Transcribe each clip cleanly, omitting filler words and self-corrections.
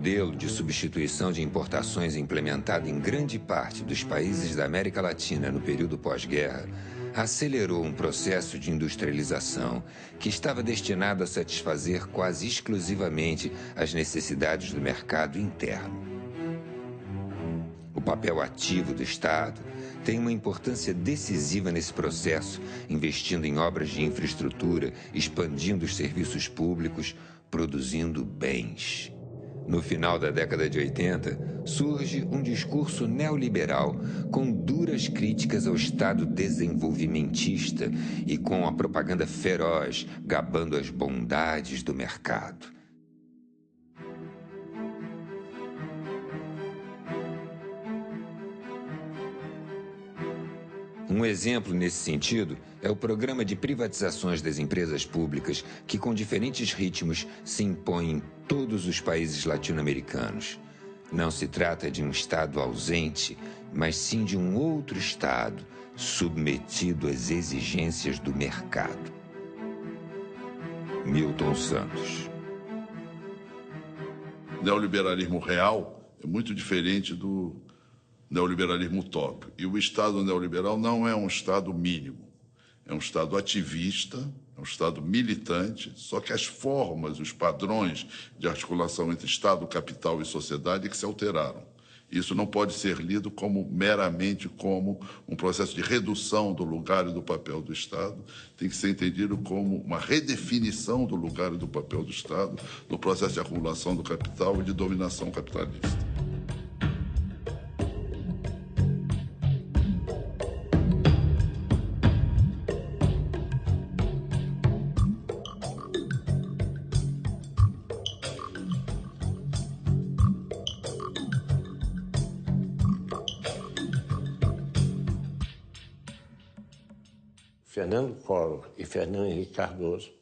modelo de substituição de importações implementado em grande parte dos países da América Latina no período pós-guerra acelerou um processo de industrialização que estava destinado a satisfazer quase exclusivamente as necessidades do mercado interno. O papel ativo do Estado tem uma importância decisiva nesse processo, investindo em obras de infraestrutura, expandindo os serviços públicos, produzindo bens. No final da década de 80, surge um discurso neoliberal com duras críticas ao Estado desenvolvimentista e com a propaganda feroz gabando as bondades do mercado. Um exemplo nesse sentido é o programa de privatizações das empresas públicas que, com diferentes ritmos, se impõe em todos os países latino-americanos. Não se trata de um Estado ausente, mas sim de um outro Estado submetido às exigências do mercado. Milton Santos. O neoliberalismo real é muito diferente do neoliberalismo utópico. E o Estado neoliberal não é um Estado mínimo. É um Estado ativista, é um Estado militante, só que as formas, os padrões de articulação entre Estado, capital e sociedade é que se alteraram. Isso não pode ser lido meramente como um processo de redução do lugar e do papel do Estado, tem que ser entendido como uma redefinição do lugar e do papel do Estado no processo de acumulação do capital e de dominação capitalista. Fernando Collor e Fernando Henrique Cardoso,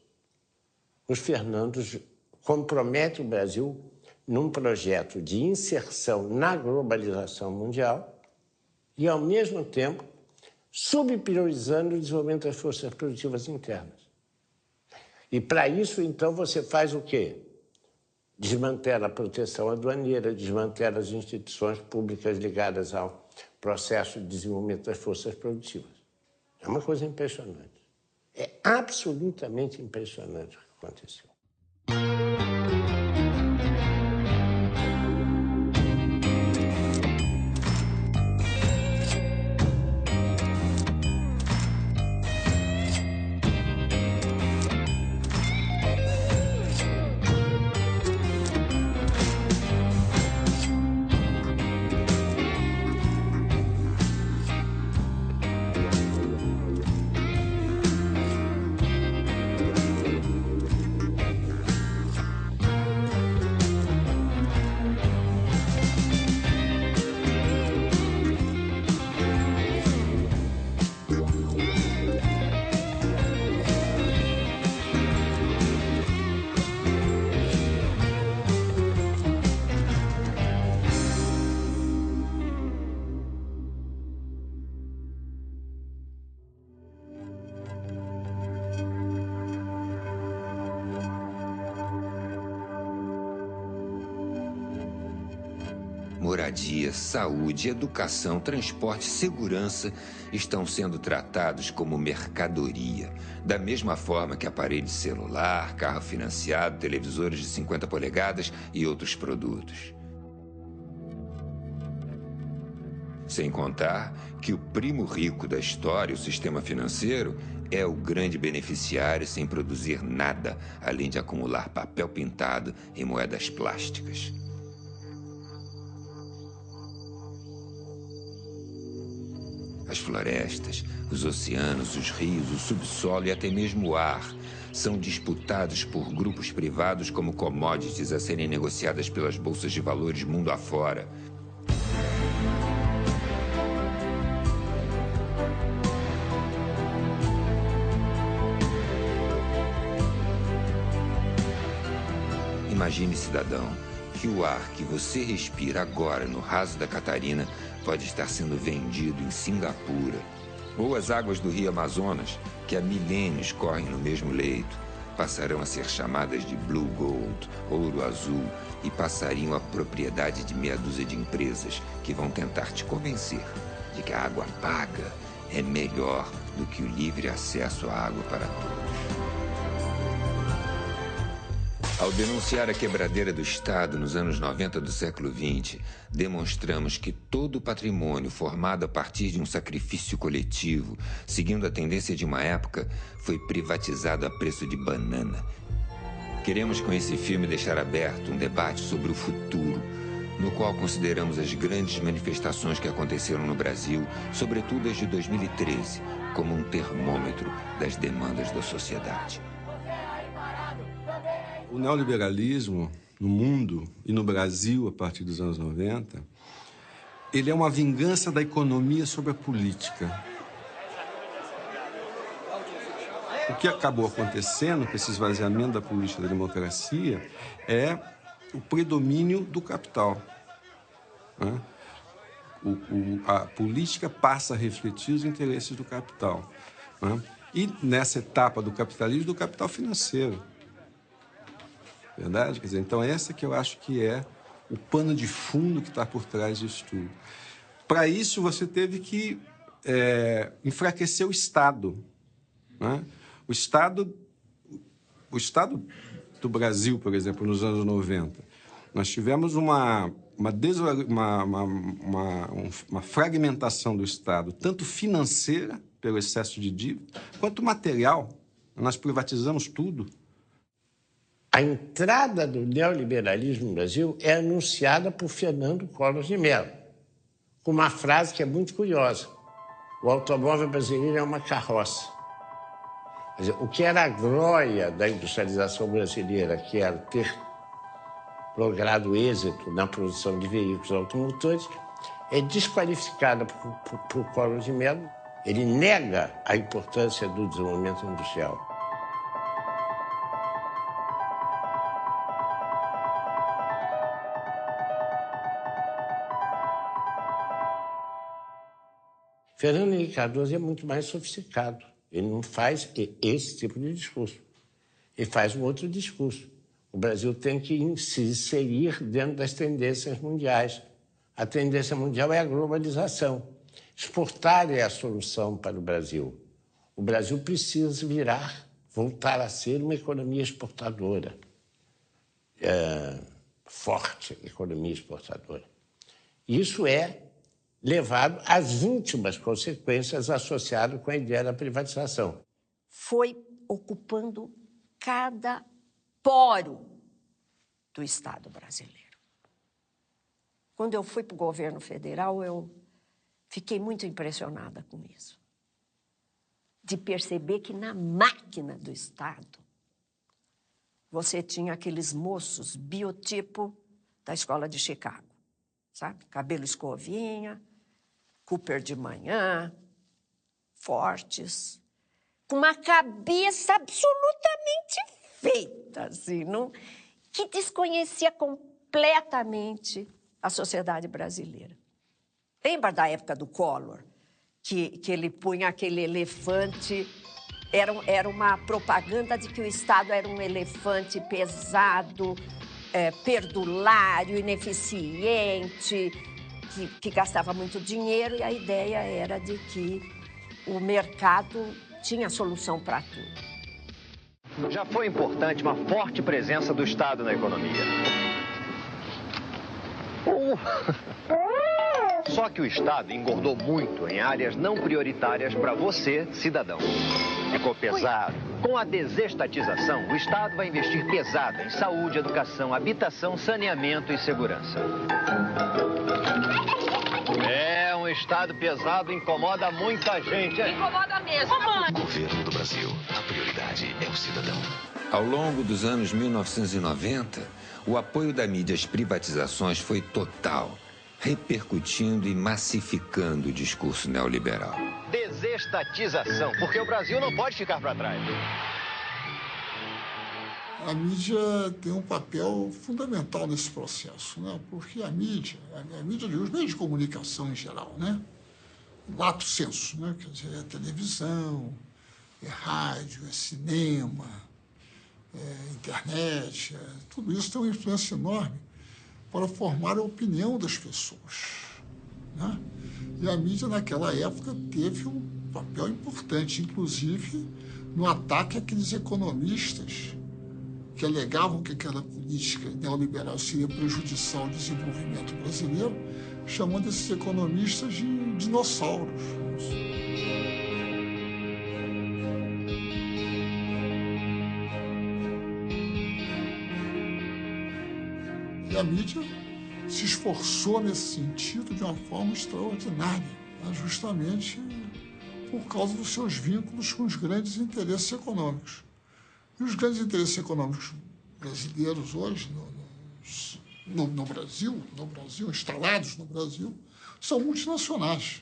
os Fernandos comprometem o Brasil num projeto de inserção na globalização mundial e, ao mesmo tempo, subpriorizando o desenvolvimento das forças produtivas internas. E, para isso, então, você faz o quê? Desmantela a proteção aduaneira, desmantela as instituições públicas ligadas ao processo de desenvolvimento das forças produtivas. É uma coisa impressionante. É absolutamente impressionante o que aconteceu. Moradia, saúde, educação, transporte, segurança estão sendo tratados como mercadoria, da mesma forma que aparelho de celular, carro financiado, televisores de 50 polegadas e outros produtos. Sem contar que o primo rico da história, o sistema financeiro, é o grande beneficiário sem produzir nada, além de acumular papel pintado e moedas plásticas. As florestas, os oceanos, os rios, o subsolo e até mesmo o ar são disputados por grupos privados como commodities a serem negociadas pelas bolsas de valores mundo afora. Imagine, cidadão, que o ar que você respira agora no raso da Catarina pode estar sendo vendido em Singapura. Ou as águas do rio Amazonas, que há milênios correm no mesmo leito, passarão a ser chamadas de Blue Gold, ouro azul, e passariam a propriedade de meia dúzia de empresas que vão tentar te convencer de que a água paga é melhor do que o livre acesso à água para todos. Ao denunciar a quebradeira do Estado nos anos 90 do século XX, demonstramos que todo o patrimônio formado a partir de um sacrifício coletivo, seguindo a tendência de uma época, foi privatizado a preço de banana. Queremos com esse filme deixar aberto um debate sobre o futuro, no qual consideramos as grandes manifestações que aconteceram no Brasil, sobretudo as de 2013, como um termômetro das demandas da sociedade. O neoliberalismo no mundo e no Brasil, a partir dos anos 90, ele é uma vingança da economia sobre a política. O que acabou acontecendo com esse esvaziamento da política da democracia é o predomínio do capital. Né? A política passa a refletir os interesses do capital. Né? E nessa etapa do capitalismo, do capital financeiro. Verdade? Quer dizer, então essa que eu acho que é o pano de fundo que está por trás disso tudo. Para isso, você teve que enfraquecer o Estado. Né? O Estado do Brasil, por exemplo, nos anos 90, nós tivemos uma fragmentação do Estado, tanto financeira, pelo excesso de dívida, quanto material. Nós privatizamos tudo. A entrada do neoliberalismo no Brasil é anunciada por Fernando Collor de Mello, com uma frase que é muito curiosa. O automóvel brasileiro é uma carroça. Quer dizer, o que era a glória da industrialização brasileira, que era ter logrado êxito na produção de veículos automotores, é desqualificada por Collor de Mello. Ele nega a importância do desenvolvimento industrial. Fernando Henrique Cardoso é muito mais sofisticado. Ele não faz esse tipo de discurso. Ele faz um outro discurso. O Brasil tem que se inserir dentro das tendências mundiais. A tendência mundial é a globalização. Exportar é a solução para o Brasil. O Brasil precisa voltar a ser uma economia exportadora. Forte economia exportadora. Isso é levado às últimas consequências associadas com a ideia da privatização. Foi ocupando cada poro do Estado brasileiro. Quando eu fui para o governo federal, eu fiquei muito impressionada com isso. De perceber que na máquina do Estado, você tinha aqueles moços biotipo da escola de Chicago, sabe? Cabelo escovinha, Cooper de manhã, fortes, com uma cabeça absolutamente feita, assim, que desconhecia completamente a sociedade brasileira. Lembra da época do Collor, que ele punha aquele elefante, era uma propaganda de que o Estado era um elefante pesado, perdulário, ineficiente, que gastava muito dinheiro, e a ideia era de que o mercado tinha solução para tudo. Já foi importante uma forte presença do Estado na economia. Só que o Estado engordou muito em áreas não prioritárias para você, cidadão. Ficou pesado. Com a desestatização, o Estado vai investir pesado em saúde, educação, habitação, saneamento e segurança. Um Estado pesado incomoda muita gente. Incomoda mesmo. Governo do Brasil, a prioridade é o cidadão. Ao longo dos anos 1990, o apoio da mídia às privatizações foi total, repercutindo e massificando o discurso neoliberal. Desestatização, porque o Brasil não pode ficar para trás. A mídia tem um papel fundamental nesse processo, né? Porque a mídia os meios de comunicação em geral, né? Lato sensu, né? Quer dizer, é televisão, é rádio, é cinema, internet, tudo isso tem uma influência enorme para formar a opinião das pessoas, né? E a mídia, naquela época, teve um papel importante, inclusive no ataque àqueles economistas que alegavam que aquela política neoliberal seria prejudicial ao desenvolvimento brasileiro, chamando esses economistas de dinossauros. E a mídia se esforçou nesse sentido de uma forma extraordinária, né? Justamente por causa dos seus vínculos com os grandes interesses econômicos. E os grandes interesses econômicos brasileiros hoje, no Brasil, instalados no Brasil, são multinacionais.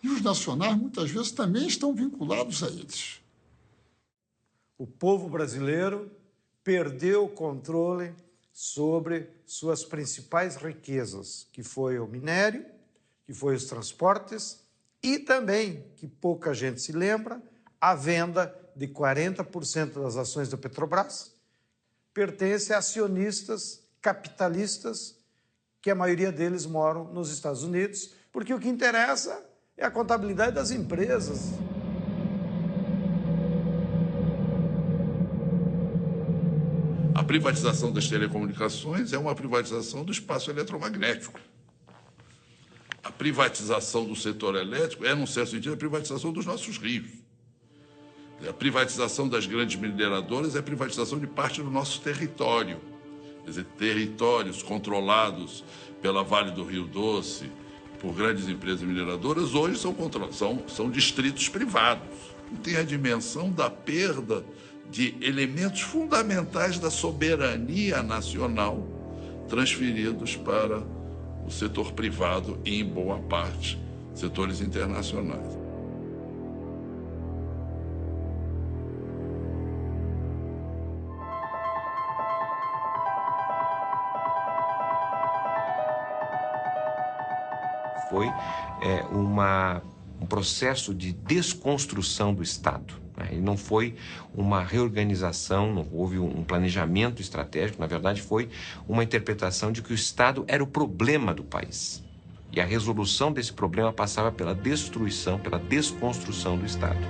E os nacionais, muitas vezes, também estão vinculados a eles. O povo brasileiro perdeu o controle sobre suas principais riquezas, que foi o minério, que foi os transportes e também, que pouca gente se lembra, a venda de 40% das ações da Petrobras pertence a acionistas capitalistas, que a maioria deles moram nos Estados Unidos, porque o que interessa é a contabilidade das empresas. A privatização das telecomunicações é uma privatização do espaço eletromagnético. A privatização do setor elétrico é, num certo sentido, a privatização dos nossos rios. A privatização das grandes mineradoras é a privatização de parte do nosso território. Quer dizer, territórios controlados pela Vale do Rio Doce, por grandes empresas mineradoras, hoje são distritos privados. Tem a dimensão da perda de elementos fundamentais da soberania nacional transferidos para o setor privado e, em boa parte, setores internacionais. Foi um processo de desconstrução do Estado. E não foi uma reorganização, não houve um planejamento estratégico, na verdade foi uma interpretação de que o Estado era o problema do país. E a resolução desse problema passava pela destruição, pela desconstrução do Estado.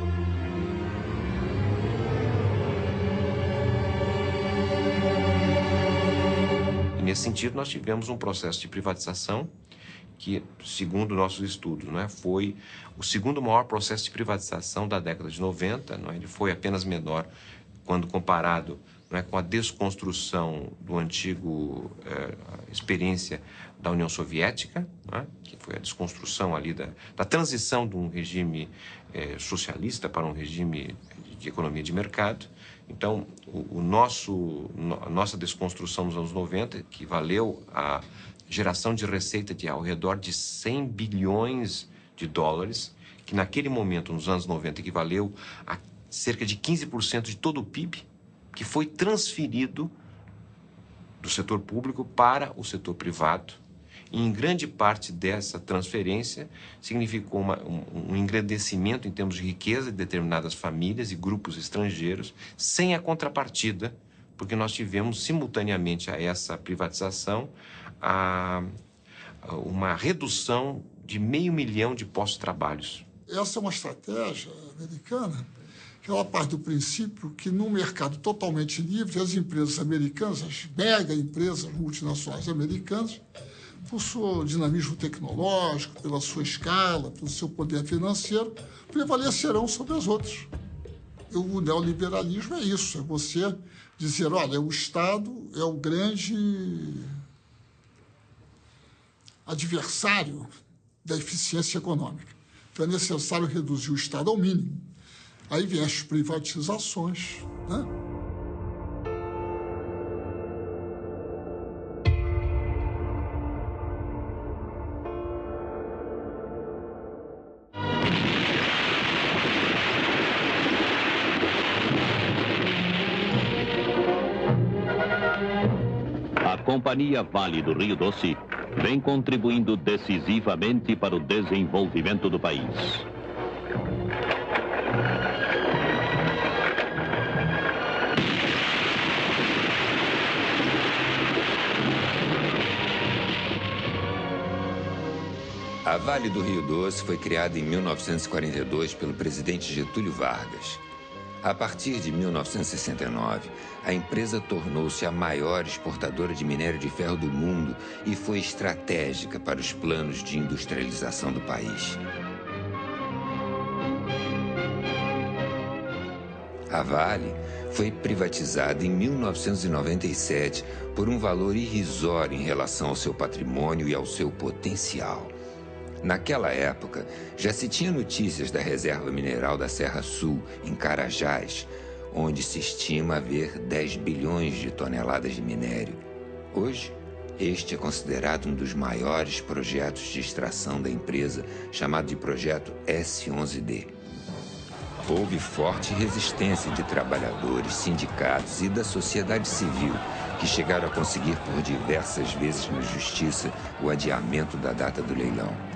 E nesse sentido nós tivemos um processo de privatização que, segundo nossos estudos, foi o segundo maior processo de privatização da década de 90. Ele foi apenas menor quando comparado com a desconstrução do antigo experiência da União Soviética, que foi a desconstrução ali da transição de um regime socialista para um regime de economia de mercado. Então, a nossa desconstrução nos anos 90, que valeu a geração de receita de ao redor de 100 bilhões de dólares, que naquele momento, nos anos 90, equivaleu a cerca de 15% de todo o PIB, que foi transferido do setor público para o setor privado. E em grande parte dessa transferência significou um engrandecimento em termos de riqueza de determinadas famílias e grupos estrangeiros, sem a contrapartida, porque nós tivemos simultaneamente a essa privatização uma redução de 500 mil de postos de trabalho. Essa é uma estratégia americana que ela parte do princípio que, num mercado totalmente livre, as empresas americanas, as mega empresas multinacionais americanas, por seu dinamismo tecnológico, pela sua escala, pelo seu poder financeiro, prevalecerão sobre as outras. E o neoliberalismo é isso, é você dizer, olha, o Estado é o grande adversário da eficiência econômica. Então é necessário reduzir o Estado ao mínimo. Aí vem as privatizações, né? A Companhia Vale do Rio Doce vem contribuindo decisivamente para o desenvolvimento do país. A Vale do Rio Doce foi criada em 1942 pelo presidente Getúlio Vargas. A partir de 1969, a empresa tornou-se a maior exportadora de minério de ferro do mundo e foi estratégica para os planos de industrialização do país. A Vale foi privatizada em 1997 por um valor irrisório em relação ao seu patrimônio e ao seu potencial. Naquela época, já se tinha notícias da reserva mineral da Serra Sul, em Carajás, onde se estima haver 10 bilhões de toneladas de minério. Hoje, este é considerado um dos maiores projetos de extração da empresa, chamado de Projeto S11D. Houve forte resistência de trabalhadores, sindicatos e da sociedade civil, que chegaram a conseguir por diversas vezes na justiça o adiamento da data do leilão.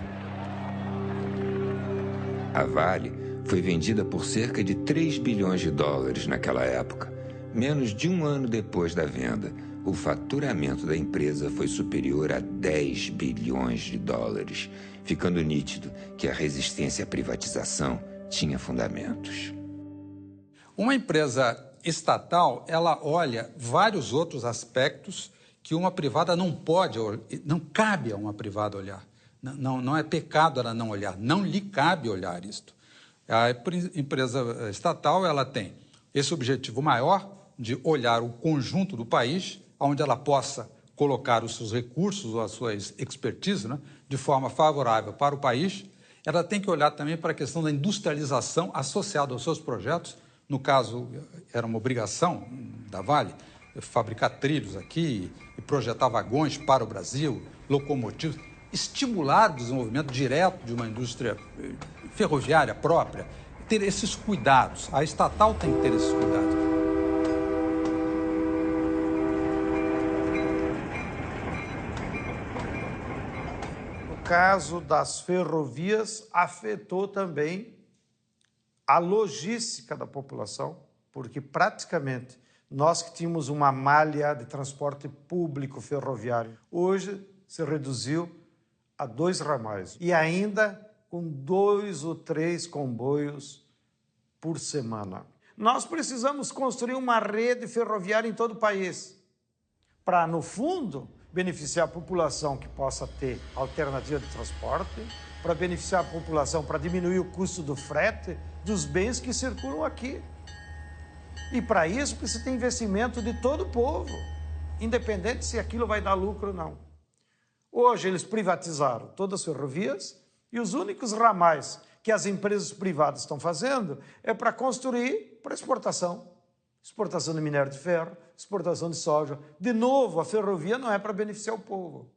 A Vale foi vendida por cerca de 3 bilhões de dólares naquela época. Menos de um ano depois da venda, o faturamento da empresa foi superior a 10 bilhões de dólares, ficando nítido que a resistência à privatização tinha fundamentos. Uma empresa estatal, ela olha vários outros aspectos que uma privada não pode, não cabe a uma privada olhar. Não é pecado ela não olhar, não lhe cabe olhar isto. A empresa estatal, ela tem esse objetivo maior de olhar o conjunto do país, onde ela possa colocar os seus recursos ou as suas expertise, né, de forma favorável para o país. Ela tem que olhar também para a questão da industrialização associada aos seus projetos. No caso, era uma obrigação da Vale fabricar trilhos aqui e projetar vagões para o Brasil, locomotivas, estimular o desenvolvimento direto de uma indústria ferroviária própria, ter esses cuidados. A estatal tem que ter esses cuidados. No caso das ferrovias, afetou também a logística da população, porque praticamente nós que tínhamos uma malha de transporte público ferroviário, hoje se reduziu a 2 ramais e ainda com 2 ou 3 comboios por semana. Nós precisamos construir uma rede ferroviária em todo o país para, no fundo, beneficiar a população que possa ter alternativa de transporte, para beneficiar a população, para diminuir o custo do frete dos bens que circulam aqui. E para isso precisa ter investimento de todo o povo, independente se aquilo vai dar lucro ou não. Hoje eles privatizaram todas as ferrovias e os únicos ramais que as empresas privadas estão fazendo é para construir para exportação. Exportação de minério de ferro, exportação de soja. De novo, a ferrovia não é para beneficiar o povo.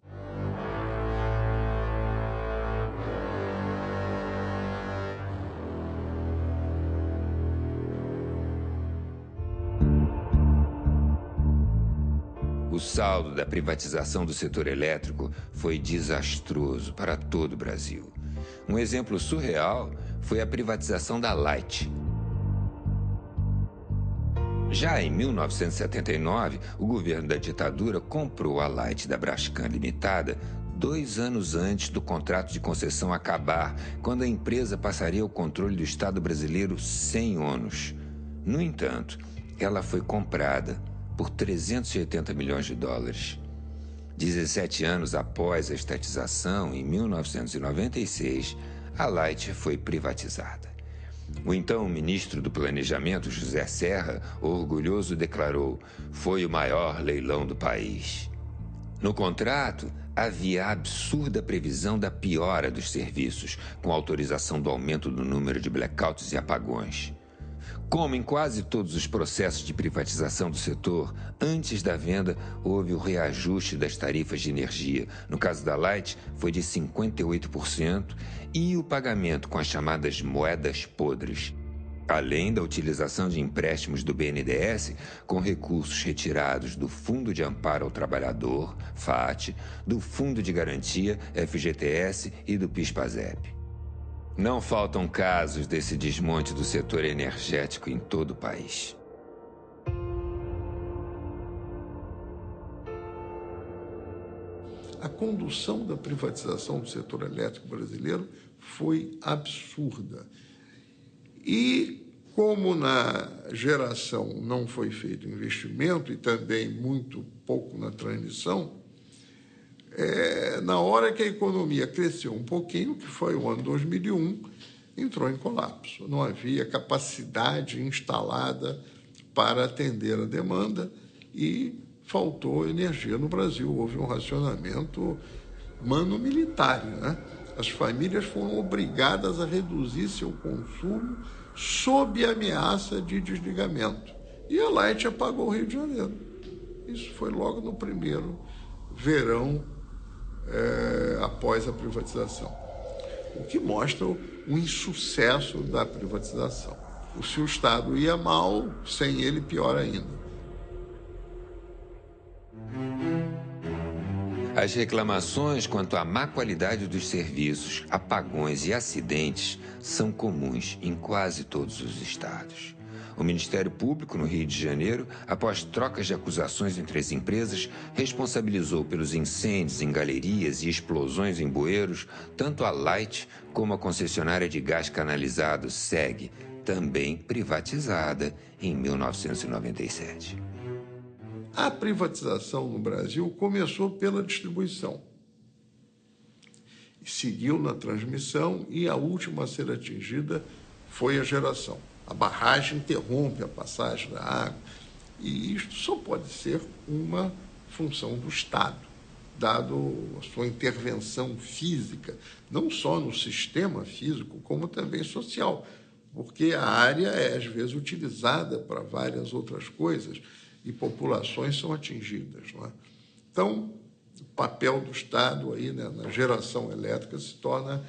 O saldo da privatização do setor elétrico foi desastroso para todo o Brasil. Um exemplo surreal foi a privatização da Light. Já em 1979, o governo da ditadura comprou a Light da Braskem Limitada 2 anos antes do contrato de concessão acabar, quando a empresa passaria ao controle do Estado brasileiro sem ônus. No entanto, ela foi comprada por 380 milhões de dólares. 17 anos após a estatização, em 1996, a Light foi privatizada. O então ministro do Planejamento, José Serra, orgulhoso, declarou: "Foi o maior leilão do país." No contrato, havia a absurda previsão da piora dos serviços, com autorização do aumento do número de blackouts e apagões. Como em quase todos os processos de privatização do setor, antes da venda houve o reajuste das tarifas de energia. No caso da Light, foi de 58% e o pagamento com as chamadas moedas podres. Além da utilização de empréstimos do BNDES com recursos retirados do Fundo de Amparo ao Trabalhador, FAT, do Fundo de Garantia, FGTS e do PIS/PASEP. Não faltam casos desse desmonte do setor energético em todo o país. A condução da privatização do setor elétrico brasileiro foi absurda. E como na geração não foi feito investimento e também muito pouco na transmissão, na hora que a economia cresceu um pouquinho, que foi o ano 2001, entrou em colapso. Não havia capacidade instalada para atender a demanda e faltou energia no Brasil. Houve um racionamento mano-militário, né? As famílias foram obrigadas a reduzir seu consumo sob ameaça de desligamento. E a Light apagou o Rio de Janeiro. Isso foi logo no primeiro verão após a privatização. O que mostra o insucesso da privatização. Se o Estado ia mal, sem ele, pior ainda. As reclamações quanto à má qualidade dos serviços, apagões e acidentes são comuns em quase todos os estados. O Ministério Público, no Rio de Janeiro, após trocas de acusações entre as empresas, responsabilizou pelos incêndios em galerias e explosões em bueiros tanto a Light como a concessionária de gás canalizado SEG, também privatizada em 1997. A privatização no Brasil começou pela distribuição, seguiu na transmissão e a última a ser atingida foi a geração. A barragem interrompe a passagem da água e isto só pode ser uma função do Estado, dado a sua intervenção física, não só no sistema físico, como também social, porque a área é, às vezes, utilizada para várias outras coisas e populações são atingidas, não é? Então, o papel do Estado aí, né, na geração elétrica se torna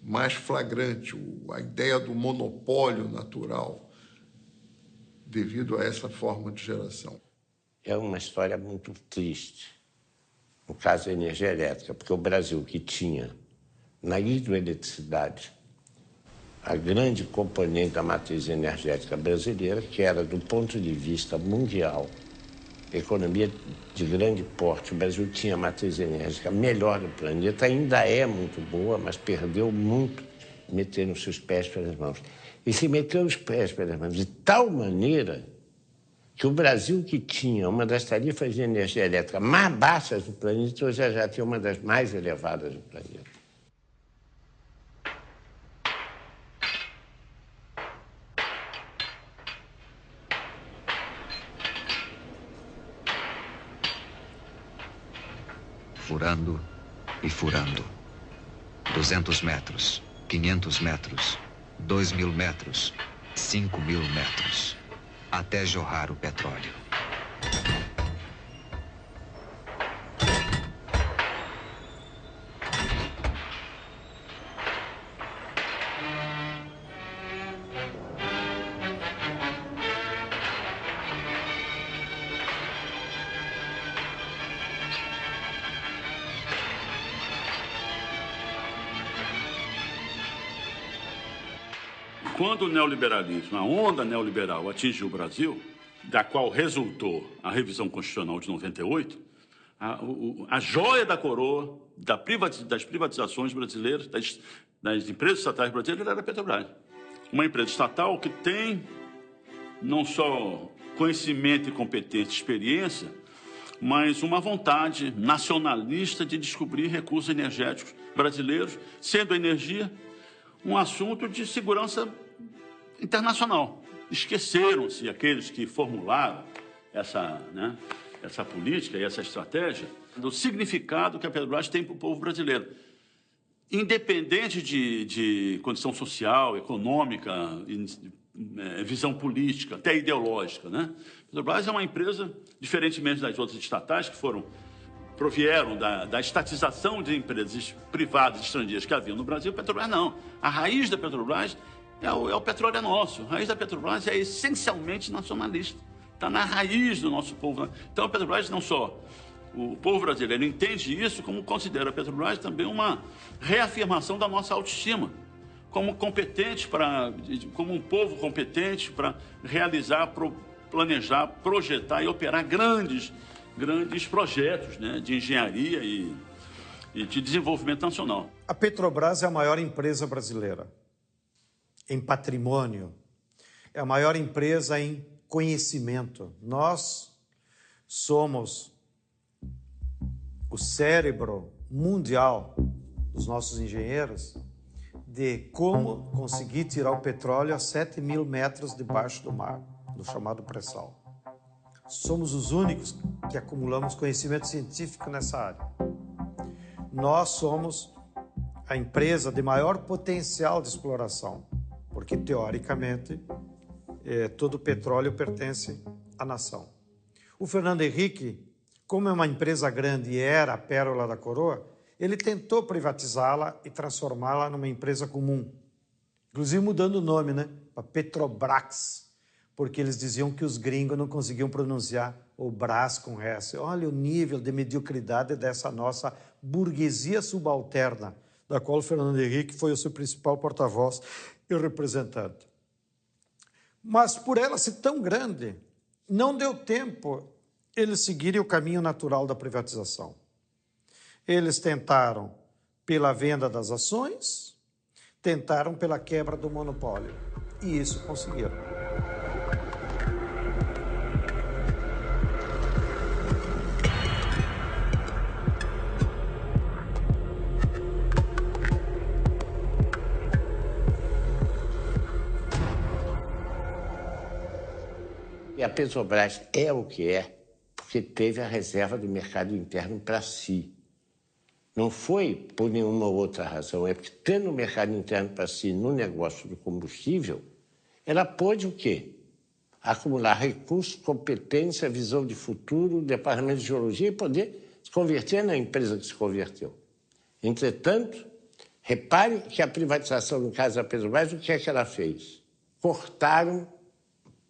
mais flagrante, a ideia do monopólio natural devido a essa forma de geração. É uma história muito triste, no caso da energia elétrica, porque o Brasil, que tinha na hidroeletricidade a grande componente da matriz energética brasileira, que era, do ponto de vista mundial, economia de grande porte. O Brasil tinha a matriz energética melhor do planeta, ainda é muito boa, mas perdeu muito metendo os seus pés pelas mãos. E se meteu os pés pelas mãos de tal maneira que o Brasil, que tinha uma das tarifas de energia elétrica mais baixas do planeta, hoje já tem uma das mais elevadas do planeta. Furando e furando. 200 metros, 500 metros, 2.000 metros, 5.000 metros, até jorrar o petróleo. Quando o neoliberalismo, a onda neoliberal atingiu o Brasil, da qual resultou a revisão constitucional de 98, a joia da coroa das privatizações brasileiras, das empresas estatais brasileiras, era a Petrobras. Uma empresa estatal que tem não só conhecimento e competência, experiência, mas uma vontade nacionalista de descobrir recursos energéticos brasileiros, sendo a energia um assunto de segurança internacional. Esqueceram-se aqueles que formularam essa política e essa estratégia do significado que a Petrobras tem para o povo brasileiro. Independente de condição social, econômica, visão política, até ideológica, né? A Petrobras é uma empresa, diferentemente das outras estatais, que provieram da estatização de empresas privadas estrangeiras que haviam no Brasil. A Petrobras não. A raiz da Petrobras o petróleo é nosso. A raiz da Petrobras é essencialmente nacionalista. Está na raiz do nosso povo. Então a Petrobras não só o povo brasileiro entende isso, como considera a Petrobras também uma reafirmação da nossa autoestima, como como um povo competente para realizar, planejar, projetar e operar grandes projetos, né, de engenharia e de desenvolvimento nacional. A Petrobras é a maior empresa brasileira em patrimônio, é a maior empresa em conhecimento. Nós somos o cérebro mundial dos nossos engenheiros de como conseguir tirar o petróleo a 7.000 metros debaixo do mar, no chamado pré-sal. Somos os únicos que acumulamos conhecimento científico nessa área. Nós somos a empresa de maior potencial de exploração, porque, teoricamente, todo o petróleo pertence à nação. O Fernando Henrique, como é uma empresa grande e era a pérola da coroa, ele tentou privatizá-la e transformá-la numa empresa comum. Inclusive mudando o nome, né? Para Petrobras, porque eles diziam que os gringos não conseguiam pronunciar o Brás com S. Olha o nível de mediocridade dessa nossa burguesia subalterna, da qual o Fernando Henrique foi o seu principal porta-voz e representante. Mas por ela ser tão grande, não deu tempo eles seguirem o caminho natural da privatização. Eles tentaram pela venda das ações, tentaram pela quebra do monopólio, e isso conseguiram. E a Petrobras é o que é porque teve a reserva do mercado interno para si. Não foi por nenhuma outra razão, é porque tendo o mercado interno para si no negócio do combustível, ela pôde o quê? Acumular recursos, competência, visão de futuro, departamento de geologia e poder se converter na empresa que se converteu. Entretanto, repare que a privatização, no caso da Petrobras, o que é que ela fez? Cortaram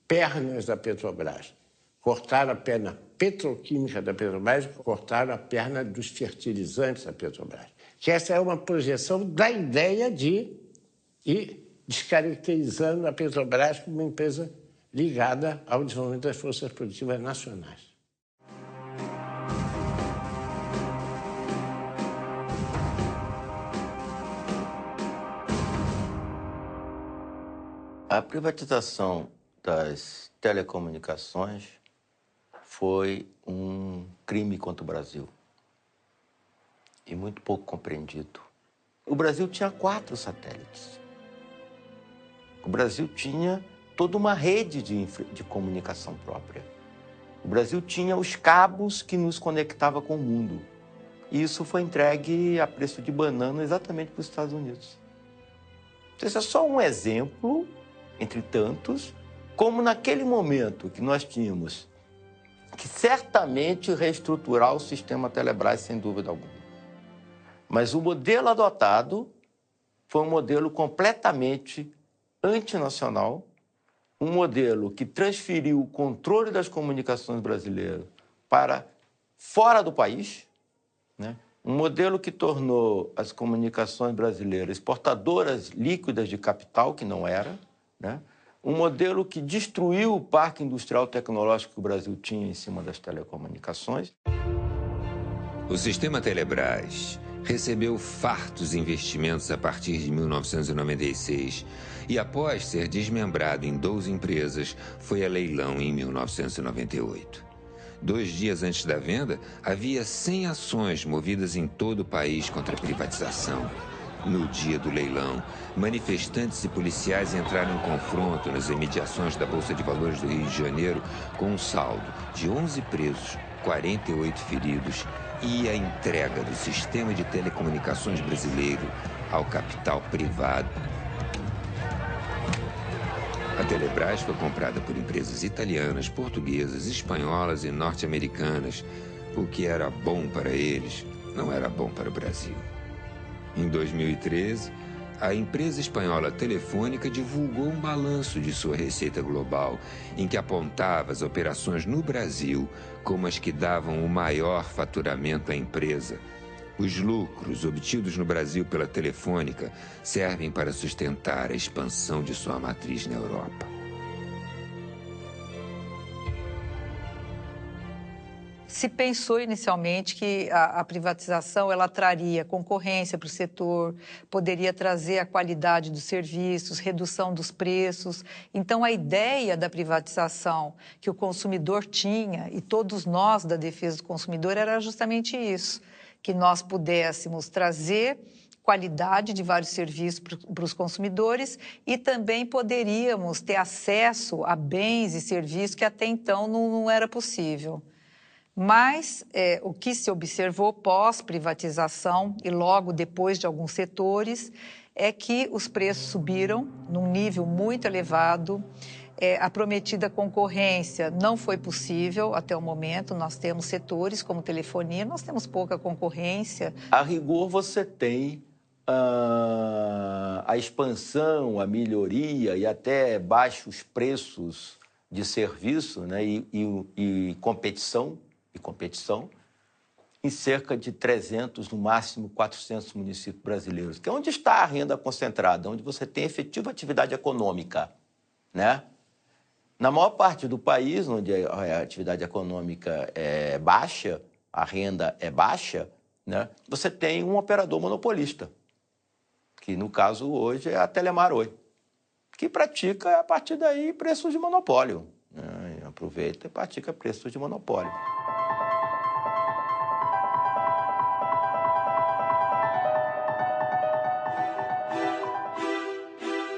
pernas da Petrobras. Cortaram a perna petroquímica da Petrobras, cortaram a perna dos fertilizantes da Petrobras. Que essa é uma projeção da ideia de ir descaracterizando a Petrobras como uma empresa ligada ao desenvolvimento das forças produtivas nacionais. A privatização das telecomunicações foi um crime contra o Brasil e muito pouco compreendido. O Brasil tinha 4 satélites. O Brasil tinha toda uma rede de comunicação própria. O Brasil tinha os cabos que nos conectavam com o mundo. E isso foi entregue a preço de banana exatamente para os Estados Unidos. Esse é só um exemplo, entre tantos, como naquele momento que nós tínhamos que certamente reestruturar o sistema Telebrás, sem dúvida alguma. Mas o modelo adotado foi um modelo completamente antinacional, um modelo que transferiu o controle das comunicações brasileiras para fora do país, né? Um modelo que tornou as comunicações brasileiras exportadoras líquidas de capital, que não era, né? Um modelo que destruiu o parque industrial tecnológico que o Brasil tinha em cima das telecomunicações. O sistema Telebrás recebeu fartos investimentos a partir de 1996 e, após ser desmembrado em 12 empresas, foi a leilão em 1998. 2 dias antes da venda, havia 100 ações movidas em todo o país contra a privatização. No dia do leilão, manifestantes e policiais entraram em confronto nas imediações da Bolsa de Valores do Rio de Janeiro com um saldo de 11 presos, 48 feridos e a entrega do sistema de telecomunicações brasileiro ao capital privado. A Telebrás foi comprada por empresas italianas, portuguesas, espanholas e norte-americanas. O que era bom para eles não era bom para o Brasil. Em 2013, a empresa espanhola Telefônica divulgou um balanço de sua receita global, em que apontava as operações no Brasil como as que davam o maior faturamento à empresa. Os lucros obtidos no Brasil pela Telefônica servem para sustentar a expansão de sua matriz na Europa. Se pensou inicialmente que a privatização ela traria concorrência para o setor, poderia trazer a qualidade dos serviços, redução dos preços. Então, a ideia da privatização que o consumidor tinha, e todos nós da defesa do consumidor, era justamente isso, que nós pudéssemos trazer qualidade de vários serviços para os consumidores e também poderíamos ter acesso a bens e serviços que até então não era possível. Mas o que se observou pós-privatização e logo depois de alguns setores é que os preços subiram num nível muito elevado. A prometida concorrência não foi possível até o momento. Nós temos setores como telefonia, nós temos pouca concorrência. A rigor, você tem a expansão, a melhoria e até baixos preços de serviço, né, e competição em cerca de 300, no máximo 400 municípios brasileiros, que é onde está a renda concentrada, onde você tem efetiva atividade econômica, né? Na maior parte do país, onde a atividade econômica é baixa, a renda é baixa, né, você tem um operador monopolista, que no caso hoje é a Telemar Oi, que pratica a partir daí preços de monopólio, né? Aproveita e pratica preços de monopólio.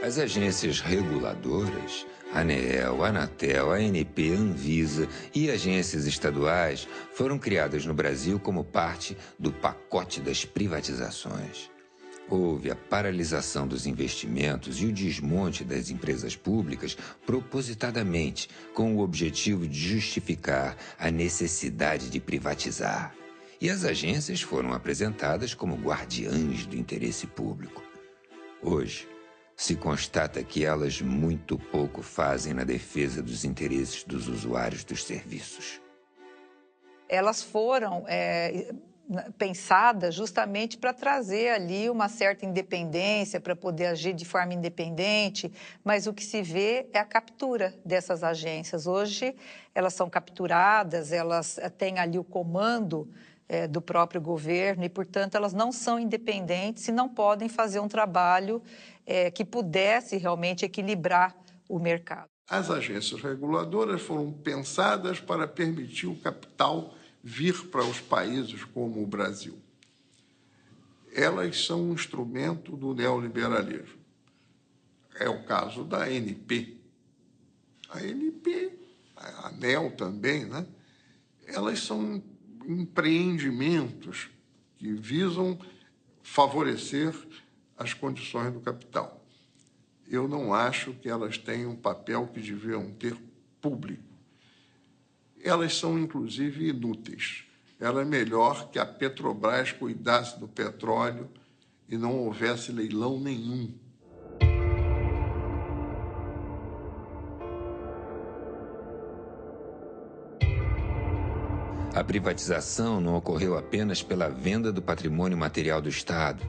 As agências reguladoras, ANEEL, Anatel, ANP, Anvisa e agências estaduais foram criadas no Brasil como parte do pacote das privatizações. Houve a paralisação dos investimentos e o desmonte das empresas públicas propositadamente, com o objetivo de justificar a necessidade de privatizar. E as agências foram apresentadas como guardiãs do interesse público. Hoje, se constata que elas muito pouco fazem na defesa dos interesses dos usuários dos serviços. Elas foram pensadas justamente para trazer ali uma certa independência, para poder agir de forma independente, mas o que se vê é a captura dessas agências. Hoje, elas são capturadas, elas têm ali o comando do próprio governo e, portanto, elas não são independentes e não podem fazer um trabalho que pudesse realmente equilibrar o mercado. As agências reguladoras foram pensadas para permitir o capital vir para os países como o Brasil. Elas são um instrumento do neoliberalismo. É o caso da ANP. A ANP, a ANEL também, né? Elas são empreendimentos que visam favorecer as condições do capital. Eu não acho que elas tenham um papel que deviam ter público. Elas são, inclusive, inúteis. Era melhor que a Petrobras cuidasse do petróleo e não houvesse leilão nenhum. A privatização não ocorreu apenas pela venda do patrimônio material do Estado.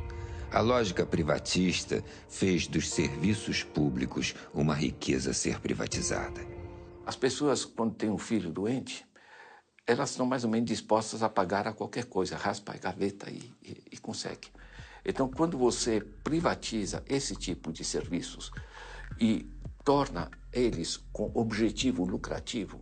A lógica privatista fez dos serviços públicos uma riqueza a ser privatizada. As pessoas, quando têm um filho doente, elas estão mais ou menos dispostas a pagar a qualquer coisa, raspa a gaveta e consegue. Então, quando você privatiza esse tipo de serviços e torna eles com objetivo lucrativo,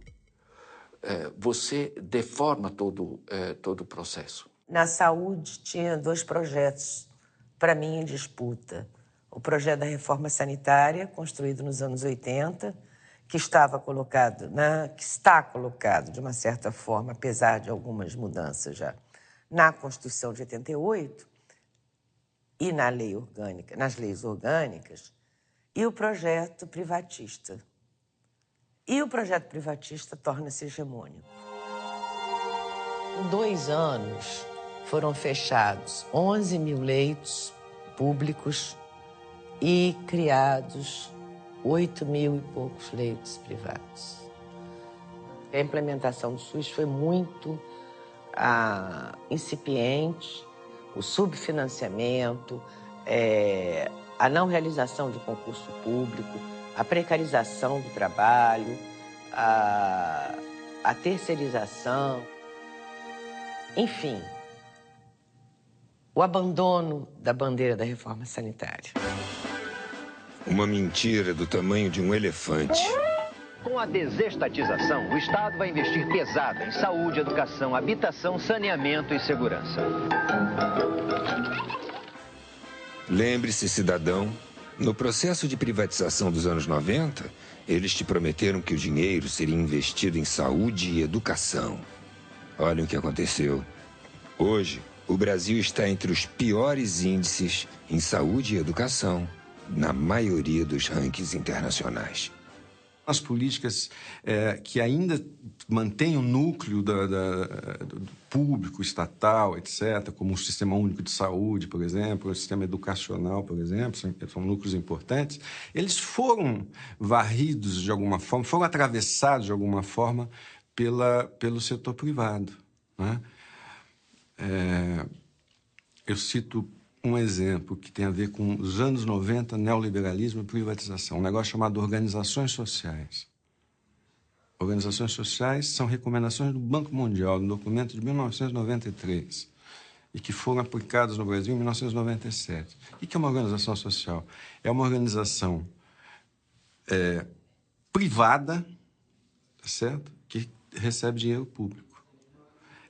você deforma todo o processo. Na saúde, tinha 2 projetos, para mim, em disputa. O projeto da reforma sanitária, construído nos anos 80, que está colocado, de uma certa forma, apesar de algumas mudanças já, na Constituição de 88 e na lei orgânica, nas leis orgânicas, e o projeto privatista. E o projeto privatista torna-se hegemônico. Em 2 anos, foram fechados 11 mil leitos públicos e criados 8 mil e poucos leitos privados. A implementação do SUS foi muito incipiente, o subfinanciamento, a não realização de concurso público, a precarização do trabalho, a terceirização. Enfim, o abandono da bandeira da reforma sanitária. Uma mentira do tamanho de um elefante. Com a desestatização, o Estado vai investir pesado em saúde, educação, habitação, saneamento e segurança. Lembre-se, cidadão, no processo de privatização dos anos 90, eles te prometeram que o dinheiro seria investido em saúde e educação. Olha o que aconteceu. Hoje, o Brasil está entre os piores índices em saúde e educação, na maioria dos rankings internacionais. As políticas que ainda mantêm o núcleo do público, estatal, etc., como o Sistema Único de Saúde, por exemplo, o Sistema Educacional, por exemplo, são núcleos importantes, eles foram varridos de alguma forma, foram atravessados de alguma forma pelo setor privado, né? Eu cito um exemplo que tem a ver com os anos 90, neoliberalismo e privatização, um negócio chamado organizações sociais. Organizações sociais são recomendações do Banco Mundial, no documento de 1993, e que foram aplicadas no Brasil em 1997. O que é uma organização social? É uma organização privada, certo? Que recebe dinheiro público.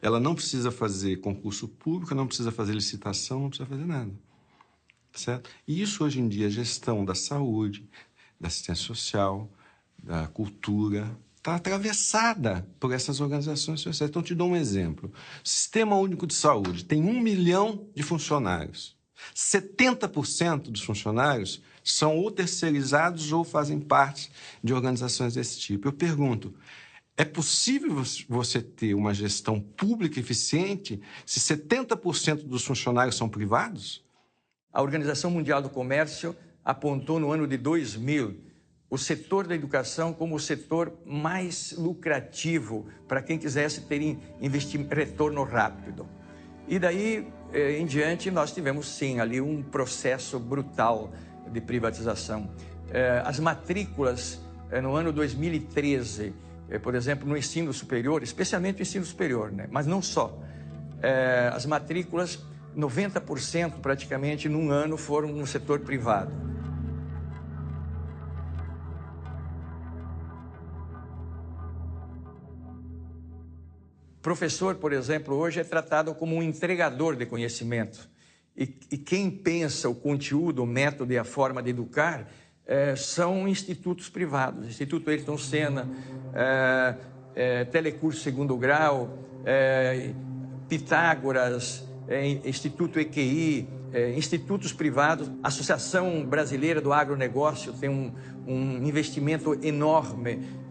Ela não precisa fazer concurso público, não precisa fazer licitação, não precisa fazer nada, certo? E isso, hoje em dia, a gestão da saúde, da assistência social, da cultura, está atravessada por essas organizações sociais. Então, te dou um exemplo. O Sistema Único de Saúde tem 1 milhão de funcionários. 70% dos funcionários são ou terceirizados ou fazem parte de organizações desse tipo. Eu pergunto, é possível você ter uma gestão pública eficiente se 70% dos funcionários são privados? A Organização Mundial do Comércio apontou no ano de 2000 o setor da educação como o setor mais lucrativo para quem quisesse ter retorno rápido. E daí em diante nós tivemos sim ali um processo brutal de privatização. As matrículas no ano 2013, por exemplo, no ensino superior, especialmente no ensino superior, né? Mas não só. As matrículas, 90% praticamente num ano foram no setor privado. Professor, por exemplo, hoje é tratado como um entregador de conhecimento. E quem pensa o conteúdo, o método e a forma de educar são institutos privados. Instituto Ayrton Senna, Telecurso Segundo Grau, Pitágoras, Instituto EQI, institutos privados. A Associação Brasileira do Agronegócio tem um investimento enorme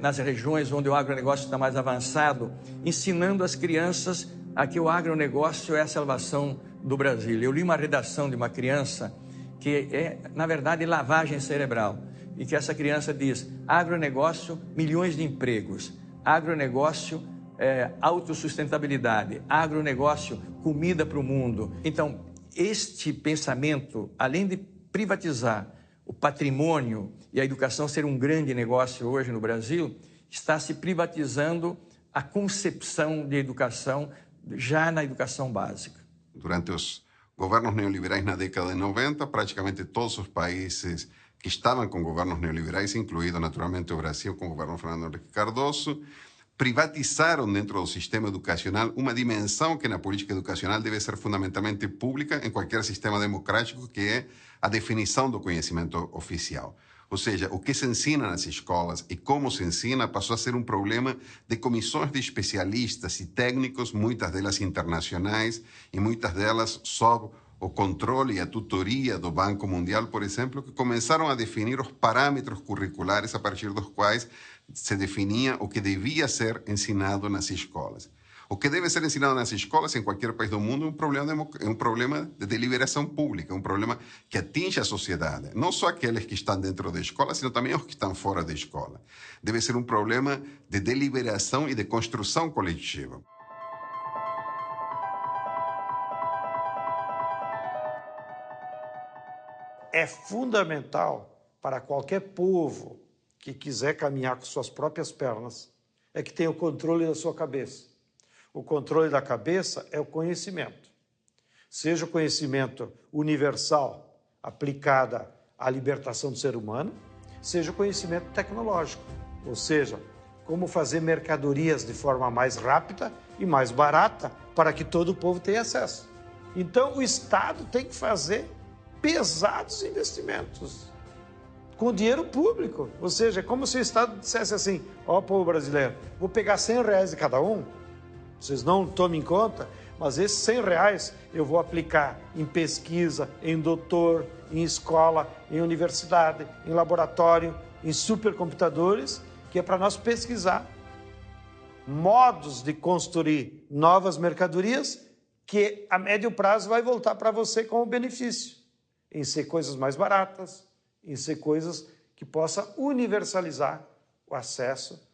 nas regiões onde o agronegócio está mais avançado, ensinando as crianças a que o agronegócio é a salvação do Brasil. Eu li uma redação de uma criança que é, na verdade, lavagem cerebral, e que essa criança diz: agronegócio, milhões de empregos, agronegócio, autossustentabilidade, agronegócio, comida para o mundo. Então, este pensamento, além de privatizar o patrimônio e a educação ser um grande negócio hoje no Brasil, está se privatizando a concepção de educação já na educação básica. Durante os governos neoliberais na década de 90, praticamente todos os países que estavam com governos neoliberais, incluído naturalmente o Brasil com o governo Fernando Henrique Cardoso, privatizaram dentro do sistema educacional uma dimensão que na política educacional deve ser fundamentalmente pública em qualquer sistema democrático, que é a definição do conhecimento oficial. Ou seja, o que se ensina nas escolas e como se ensina passou a ser um problema de comissões de especialistas e técnicos, muitas delas internacionais e muitas delas sob o controle e a tutoria do Banco Mundial, por exemplo, que começaram a definir os parâmetros curriculares a partir dos quais se definia o que devia ser ensinado nas escolas. O que deve ser ensinado nas escolas em qualquer país do mundo é um problema de deliberação pública, um problema que atinge a sociedade. Não só aqueles que estão dentro da escola, sino também os que estão fora da escola. Deve ser um problema de deliberação e de construção coletiva. É fundamental para qualquer povo que quiser caminhar com suas próprias pernas, é que tenha o controle da sua cabeça. O controle da cabeça é o conhecimento. Seja o conhecimento universal aplicado à libertação do ser humano, seja o conhecimento tecnológico, ou seja, como fazer mercadorias de forma mais rápida e mais barata para que todo o povo tenha acesso. Então, o Estado tem que fazer pesados investimentos com dinheiro público, ou seja, é como se o Estado dissesse assim: ó, povo brasileiro, vou pegar R$100 de cada um, vocês não tomem em conta, mas esses R$100 eu vou aplicar em pesquisa, em doutor, em escola, em universidade, em laboratório, em supercomputadores, que é para nós pesquisar modos de construir novas mercadorias que a médio prazo vai voltar para você como benefício, em ser coisas mais baratas, em ser coisas que possa universalizar o acesso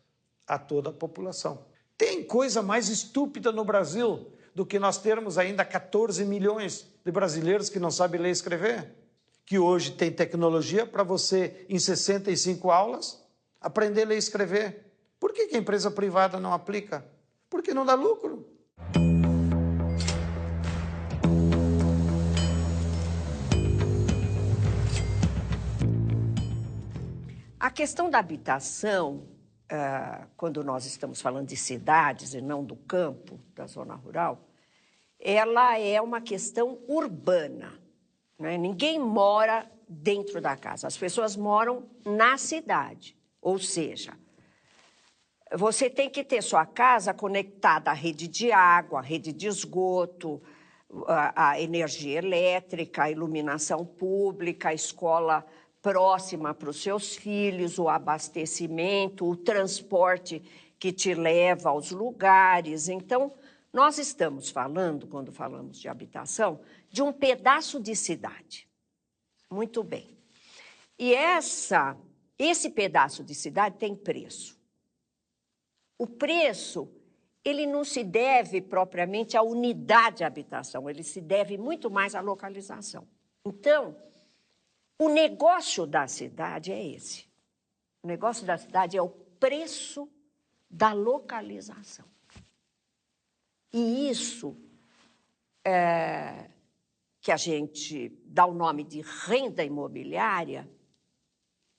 a toda a população. Tem coisa mais estúpida no Brasil do que nós termos ainda 14 milhões de brasileiros que não sabem ler e escrever? Que hoje tem tecnologia para você, em 65 aulas, aprender a ler e escrever. Por que a empresa privada não aplica? Porque não dá lucro. A questão da habitação, quando nós estamos falando de cidades e não do campo, da zona rural, ela é uma questão urbana, né? Ninguém mora dentro da casa, as pessoas moram na cidade. Ou seja, você tem que ter sua casa conectada à rede de água, à rede de esgoto, à energia elétrica, à iluminação pública, à escola próxima para os seus filhos, o abastecimento, o transporte que te leva aos lugares. Então, nós estamos falando, quando falamos de habitação, de um pedaço de cidade. Muito bem. E esse pedaço de cidade tem preço. O preço, ele não se deve propriamente à unidade de habitação, ele se deve muito mais à localização. Então, o negócio da cidade é esse. O negócio da cidade é o preço da localização. E isso que a gente dá o nome de renda imobiliária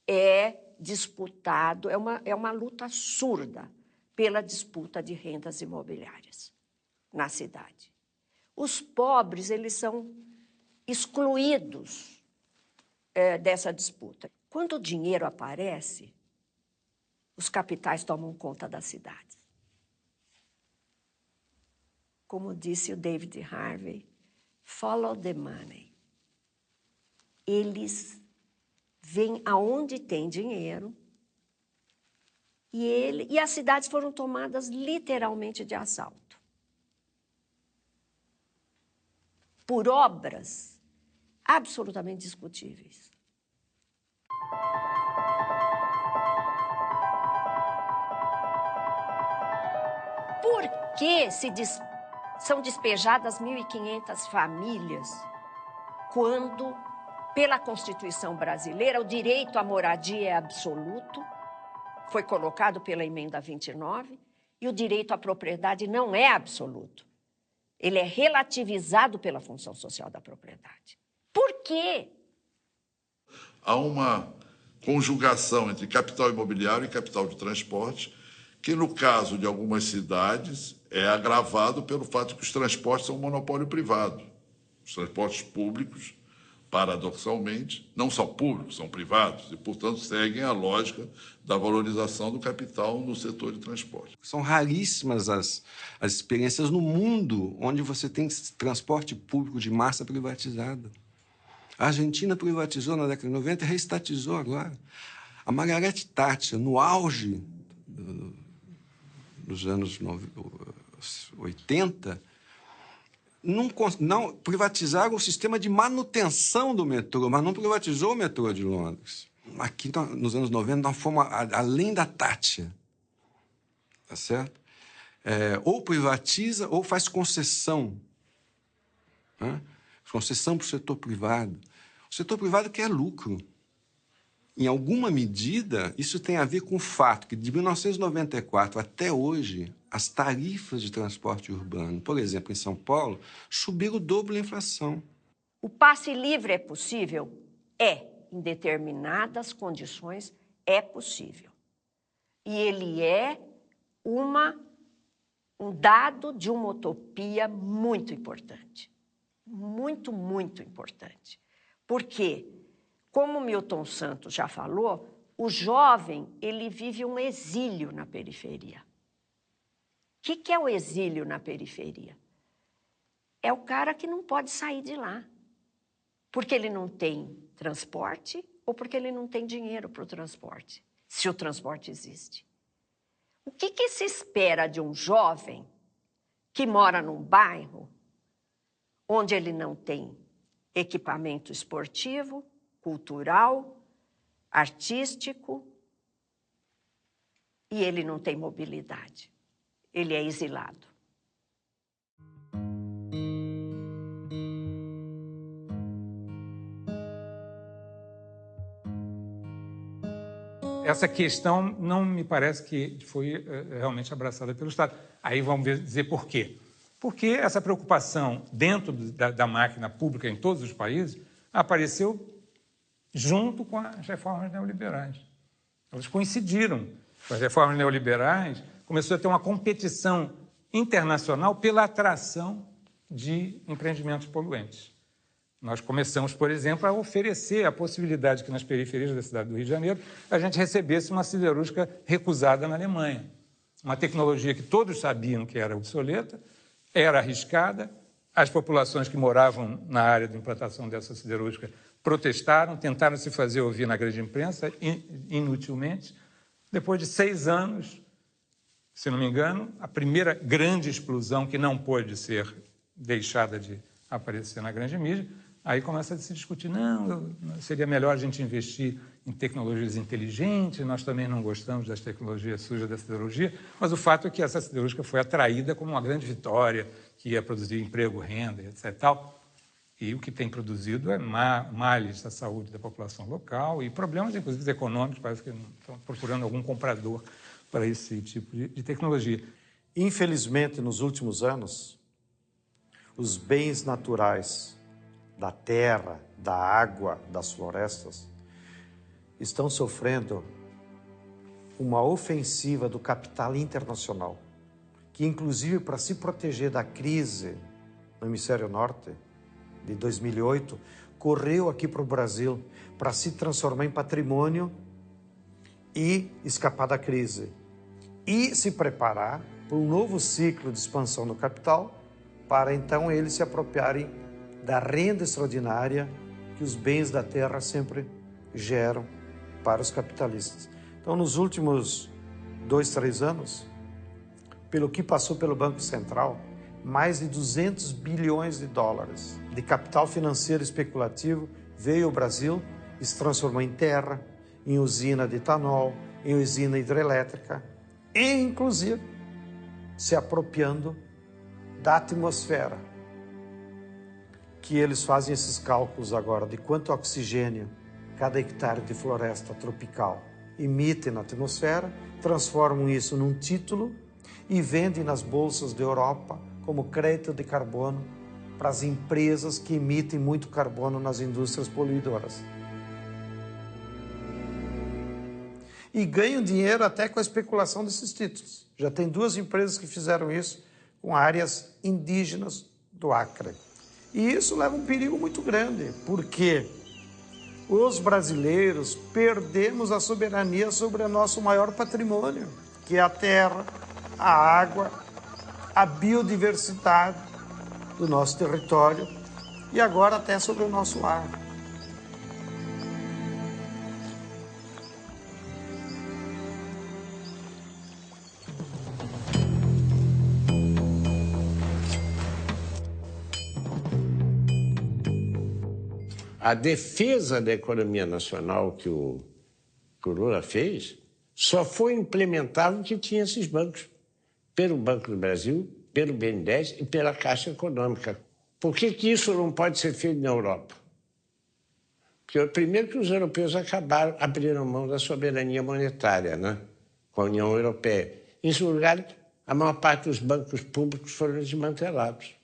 é disputado, é uma luta surda pela disputa de rendas imobiliárias na cidade. Os pobres, eles são excluídos dessa disputa. Quando o dinheiro aparece, os capitais tomam conta da cidade. Como disse o David Harvey, follow the money. Eles vêm aonde tem dinheiro e as cidades foram tomadas literalmente de assalto. Por obras absolutamente discutíveis. Por que são despejadas 1.500 famílias quando, pela Constituição brasileira, o direito à moradia é absoluto, foi colocado pela Emenda 29, e o direito à propriedade não é absoluto. Ele é relativizado pela função social da propriedade. Por quê? Há uma conjugação entre capital imobiliário e capital de transporte, que no caso de algumas cidades é agravado pelo fato de que os transportes são um monopólio privado. Os transportes públicos, paradoxalmente, não são públicos, são privados e, portanto, seguem a lógica da valorização do capital no setor de transporte. São raríssimas as experiências no mundo onde você tem transporte público de massa privatizado. A Argentina privatizou na década de 90 e reestatizou agora. A Margaret Thatcher, no auge dos anos 80, não privatizaram o sistema de manutenção do metrô, mas não privatizou o metrô de Londres. Aqui, nos anos 90, nós fomos além da Thatcher. Tá certo? Ou privatiza ou faz concessão. Né? Concessão para o setor privado. O setor privado quer lucro. em alguma medida, isso tem a ver com o fato que, de 1994 até hoje, as tarifas de transporte urbano, por exemplo, em São Paulo, subiram o dobro da inflação. O passe livre é possível? É. Em determinadas condições, é possível. E ele é um dado de uma utopia muito importante. Muito, muito importante. Porque, como Milton Santos já falou, o jovem ele vive um exílio na periferia. O que é o exílio na periferia? É o cara que não pode sair de lá, porque ele não tem transporte ou porque ele não tem dinheiro para o transporte, se o transporte existe. O que se espera de um jovem que mora num bairro onde ele não tem equipamento esportivo, cultural, artístico, e ele não tem mobilidade? Ele é exilado. Essa questão não me parece que foi realmente abraçada pelo Estado. Aí vamos dizer por quê. Porque essa preocupação dentro da máquina pública em todos os países apareceu junto com as reformas neoliberais. Elas coincidiram. Com as reformas neoliberais, começou a ter uma competição internacional pela atração de empreendimentos poluentes. Nós começamos, por exemplo, a oferecer a possibilidade que nas periferias da cidade do Rio de Janeiro a gente recebesse uma siderúrgica recusada na Alemanha. Uma tecnologia que todos sabiam que era obsoleta, era arriscada, as populações que moravam na área de implantação dessa siderúrgica protestaram, tentaram se fazer ouvir na grande imprensa, inutilmente. Depois de 6 anos, se não me engano, a primeira grande explosão que não pôde ser deixada de aparecer na grande mídia, aí começa a se discutir, não, seria melhor a gente investir em tecnologias inteligentes, nós também não gostamos das tecnologias sujas da siderurgia, mas o fato é que essa siderúrgica foi atraída como uma grande vitória, que ia produzir emprego, renda, etc. Tal. E o que tem produzido é males à saúde da população local e problemas, inclusive, econômicos, parece que estão procurando algum comprador para esse tipo de tecnologia. Infelizmente, nos últimos anos, os bens naturais da terra, da água, das florestas, estão sofrendo uma ofensiva do capital internacional, que, inclusive, para se proteger da crise no hemisfério norte, de 2008, correu aqui para o Brasil para se transformar em patrimônio e escapar da crise. E se preparar para um novo ciclo de expansão do capital, para então eles se apropriarem da renda extraordinária que os bens da terra sempre geram para os capitalistas. Então, nos últimos 2, 3 anos, pelo que passou pelo Banco Central, mais de 200 bilhões de dólares de capital financeiro especulativo veio ao Brasil e se transformou em terra, em usina de etanol, em usina hidrelétrica e, inclusive, se apropriando da atmosfera, que eles fazem esses cálculos agora de quanto oxigênio cada hectare de floresta tropical emite na atmosfera, transformam isso num título e vendem nas bolsas da Europa como crédito de carbono para as empresas que emitem muito carbono nas indústrias poluidoras. E ganham dinheiro até com a especulação desses títulos. Já tem 2 empresas que fizeram isso com áreas indígenas do Acre. E isso leva um perigo muito grande, porque os brasileiros perdemos a soberania sobre o nosso maior patrimônio, que é a terra, a água, a biodiversidade do nosso território e agora até sobre o nosso ar. A defesa da economia nacional que o Lula fez só foi implementada porque tinha esses bancos. Pelo Banco do Brasil, pelo BNDES e pela Caixa Econômica. Por que isso não pode ser feito na Europa? Porque, primeiro, que os europeus abriram mão da soberania monetária, né? Com a União Europeia. Em segundo lugar, a maior parte dos bancos públicos foram desmantelados.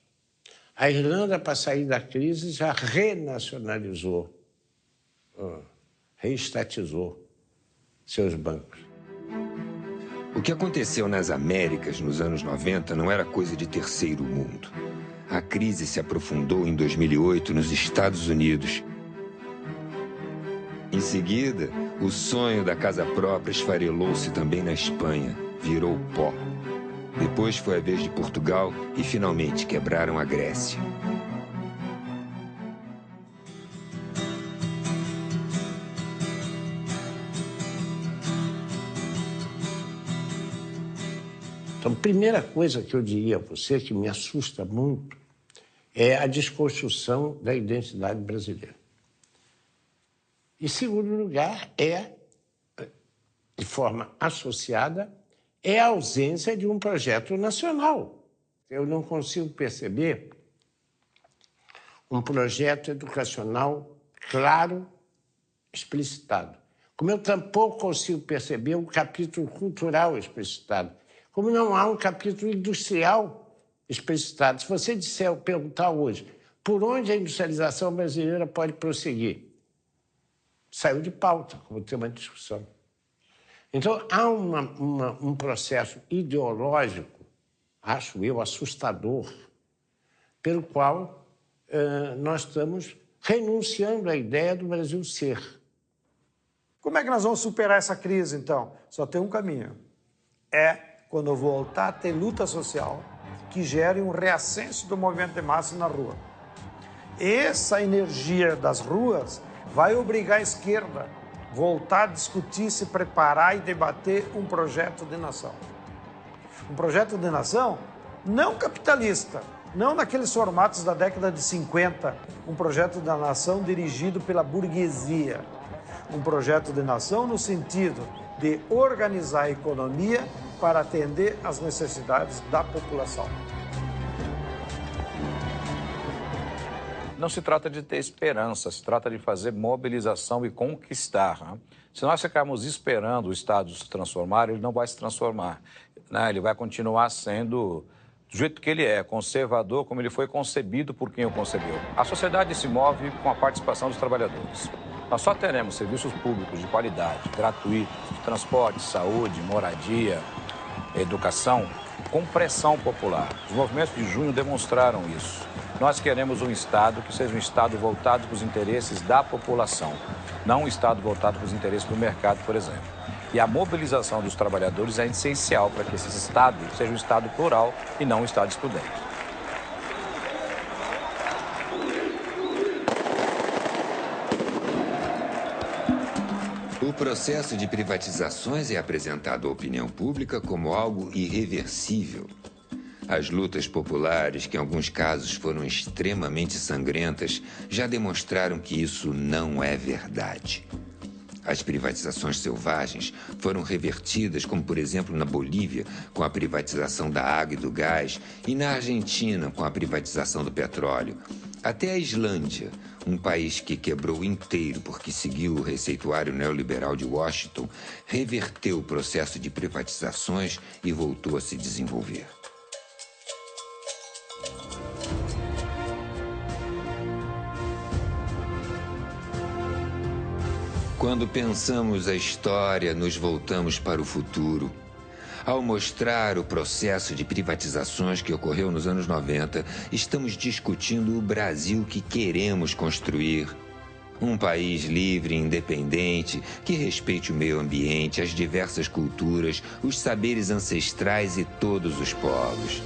A Irlanda, para sair da crise, já renacionalizou, reestatizou seus bancos. O que aconteceu nas Américas nos anos 90 não era coisa de terceiro mundo. A crise se aprofundou em 2008 nos Estados Unidos. Em seguida, o sonho da casa própria esfarelou-se também na Espanha, virou pó. Depois foi a vez de Portugal e, finalmente, quebraram a Grécia. Então, a primeira coisa que eu diria a você, que me assusta muito, é a desconstrução da identidade brasileira. Em segundo lugar, de forma associada, é a ausência de um projeto nacional. Eu não consigo perceber um projeto educacional claro, explicitado. Como eu tampouco consigo perceber um capítulo cultural explicitado. Como não há um capítulo industrial explicitado. Se você perguntar hoje por onde a industrialização brasileira pode prosseguir, saiu de pauta como tema de discussão. Então, há um processo ideológico, acho eu, assustador, pelo qual nós estamos renunciando à ideia do Brasil ser. Como é que nós vamos superar essa crise, então? Só tem um caminho. Quando voltar a ter luta social que gere um reascenso do movimento de massa na rua. Essa energia das ruas vai obrigar a esquerda a voltar a discutir, se preparar e debater um projeto de nação. Um projeto de nação não capitalista, não naqueles formatos da década de 50, um projeto da nação dirigido pela burguesia. Um projeto de nação no sentido de organizar a economia para atender às necessidades da população. Não se trata de ter esperança, se trata de fazer mobilização e conquistar. Né? Se nós ficarmos esperando o Estado se transformar, ele não vai se transformar. Né? Ele vai continuar sendo do jeito que ele é, conservador, como ele foi concebido por quem o concebeu. A sociedade se move com a participação dos trabalhadores. Nós só teremos serviços públicos de qualidade, gratuitos, de transporte, saúde, moradia, educação, com pressão popular. Os movimentos de junho demonstraram isso. Nós queremos um Estado que seja um Estado voltado para os interesses da população, não um Estado voltado para os interesses do mercado, por exemplo. E a mobilização dos trabalhadores é essencial para que esse Estado seja um Estado plural e não um Estado excludente. O processo de privatizações é apresentado à opinião pública como algo irreversível. As lutas populares, que em alguns casos foram extremamente sangrentas, já demonstraram que isso não é verdade. As privatizações selvagens foram revertidas, como por exemplo na Bolívia, com a privatização da água e do gás, e na Argentina, com a privatização do petróleo. Até a Islândia, um país que quebrou inteiro porque seguiu o receituário neoliberal de Washington, reverteu o processo de privatizações e voltou a se desenvolver. Quando pensamos a história, nos voltamos para o futuro. Ao mostrar o processo de privatizações que ocorreu nos anos 90, estamos discutindo o Brasil que queremos construir. Um país livre e independente, que respeite o meio ambiente, as diversas culturas, os saberes ancestrais e todos os povos.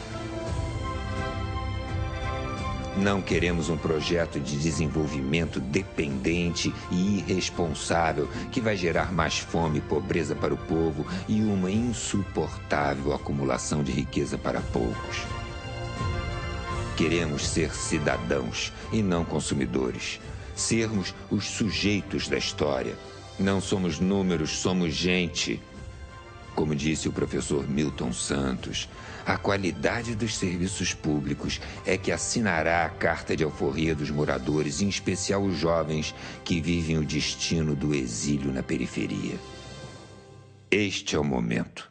Não queremos um projeto de desenvolvimento dependente e irresponsável que vai gerar mais fome e pobreza para o povo e uma insuportável acumulação de riqueza para poucos. Queremos ser cidadãos e não consumidores. Sermos os sujeitos da história. Não somos números, somos gente. Como disse o professor Milton Santos, a qualidade dos serviços públicos é que assinará a carta de alforria dos moradores, em especial os jovens que vivem o destino do exílio na periferia. Este é o momento.